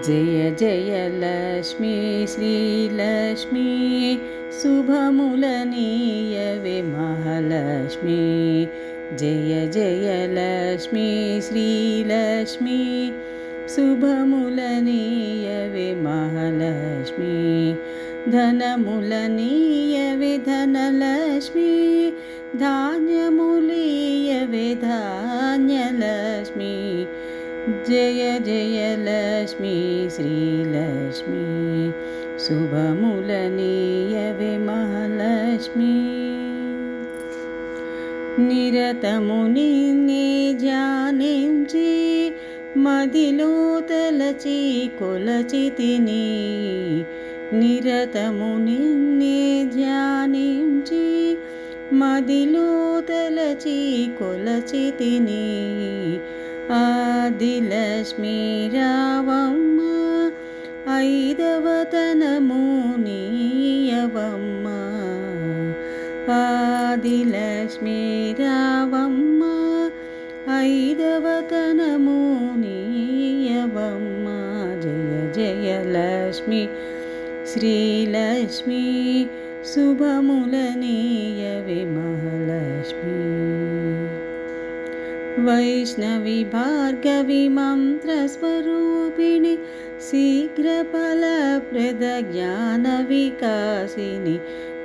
జయ జయ లక్ష్మీ శ్రీలక్ష్మీ శుభములనీయవే మహాలక్ష్మీ. జయ జయ లక్ష్మీ శ్రీలక్ష్మీ శుభములనీయవే మహాలక్ష్మీ. ధనములనీయవే ధనలక్ష్మీ, ధాన్యములీయవే ధాన్యలక్ష్మీ. జయ జయ లక్ష్మీ శ్రీలక్ష్మీ శుభములనీయవే మహాలక్ష్మీ. నిరతము నిన్నే ధ్యానించి మదిలో తలచి కొలచితిని. నిరతము నిన్నే ధ్యానించి మదిలో తలచి కొలచితిని. ఆదిలక్ష్మీ రావమ్మ, ఐదవతనము నీయవమ్మ. ఆదిలక్ష్మీ రావమ్మ, ఐదవతనము నీయవమ్మ. జయ జయ లక్ష్మీ శ్రీలక్ష్మీ శుభములనీయవే మహాలక్ష్మీ. వైష్ణవి భార్గవి మంత్రస్వరూపిణి, శీఘ్రఫలప్రద జ్ఞాన వికాసిని.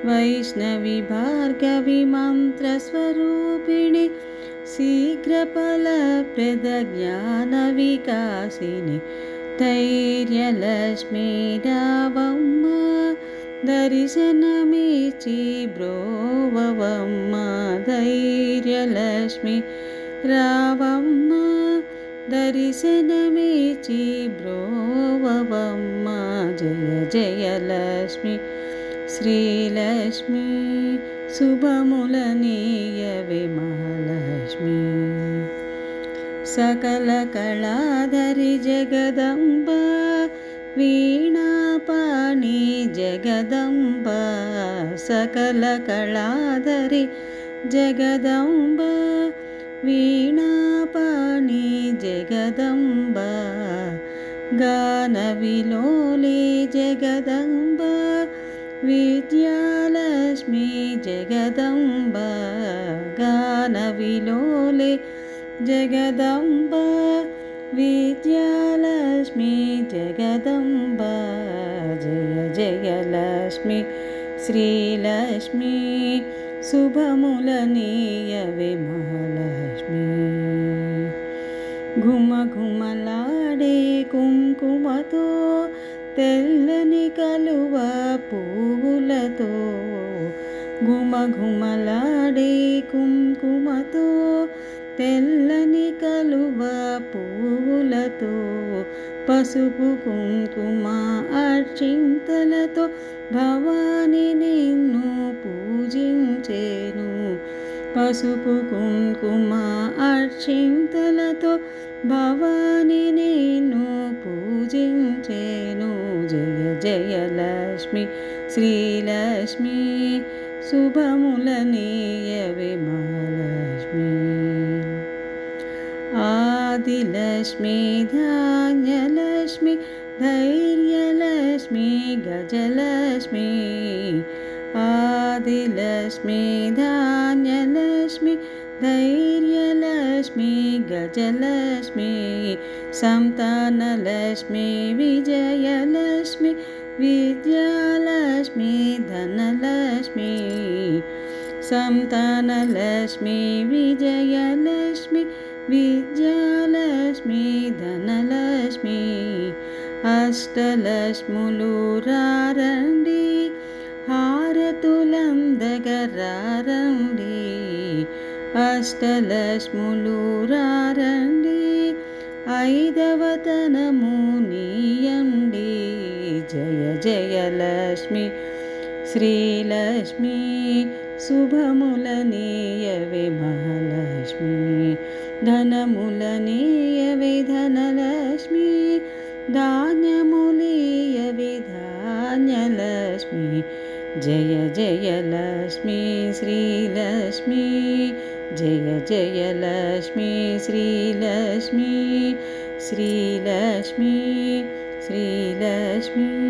వైష్ణవి భార్గవి మంత్రస్వరూపిణి, శీఘ్రఫలప్రద జ్ఞాన వికాసిని. ధైర్యలక్ష్మీ రావమ్మ, దర్శనమిచ్చి బ్రోవమ్మ. ధైర్యలక్ష్మీ రావమ్మ, దర్శనమిచ్చి బ్రోవమ్మ. జయ జయ లక్ష్మీ శ్రీలక్ష్మీ శుభములనీయవే మహాలక్ష్మీ. సకల కళాధరి జగదంబ, వీణాపాణి జగదంబ. సకల కళాధరి జగదంబ, వీణాపాణి జగదంబ. గానవిలోలే జగదంబ, విద్యాలక్ష్మీ జగదంబ. గానవిలోలే జగదంబ, విద్యాలక్ష్మీ జగదంబ. జయ జయ లక్ష్మీ శ్రీలక్ష్మీ శుభములనీయవే మహాలక్ష్మీ. ఘుమ ఘుమలాడే కుంకుమతో, తెల్లని కలువ పువ్వులతో. ఘుమ ఘుమలాడే కుంకుమతో, తెల్లని కలువ పువ్వులతో. పసుపు కుంకుమ అర్చింతలతో, భవాని నిన్ను పూజించేను. పసుపు కుంకుమ అర్చింతలతో, భవాని నిన్ను పూజించేను. జయ జయ లక్ష్మీ శ్రీలక్ష్మీ శుభములనీయవే మహాలక్ష్మీ. ఆదిలక్ష్మీ ధాన్యలక్ష్మీ, ధైర్యలక్ష్మీ గజలక్ష్మీ. ఆదిలక్ష్మీ ధాన్యలక్ష్మీ, ధైర్యలక్ష్మీ గజలక్ష్మీ. సంతానలక్ష్మీ విజయలక్ష్మీ, విద్యాలక్ష్మీ ధనలక్ష్మీ. సంతానలక్ష్మీ విజయలక్ష్మీ, విద్యాలక్ష్మీ ధనలక్ష్మీ. అష్టలక్ష్ములు రారండి, హారతులందగరారండి. అష్టలక్ష్ములు రారండి, ఐదవతనము నీయండి. జయ జయ లక్ష్మీ శ్రీలక్ష్మీ శుభములనీయవే మహాలక్ష్మీ. ధనములనీయవే ధనలక్ష్మీ, ధాన్యములీయవే ధాన్యలక్ష్మీ. జయ జయ లక్ష్మీ శ్రీలక్ష్మీ, జయ జయ లక్ష్మీ శ్రీలక్ష్మీ, శ్రీలక్ష్మీ श्रीलक्ष्मी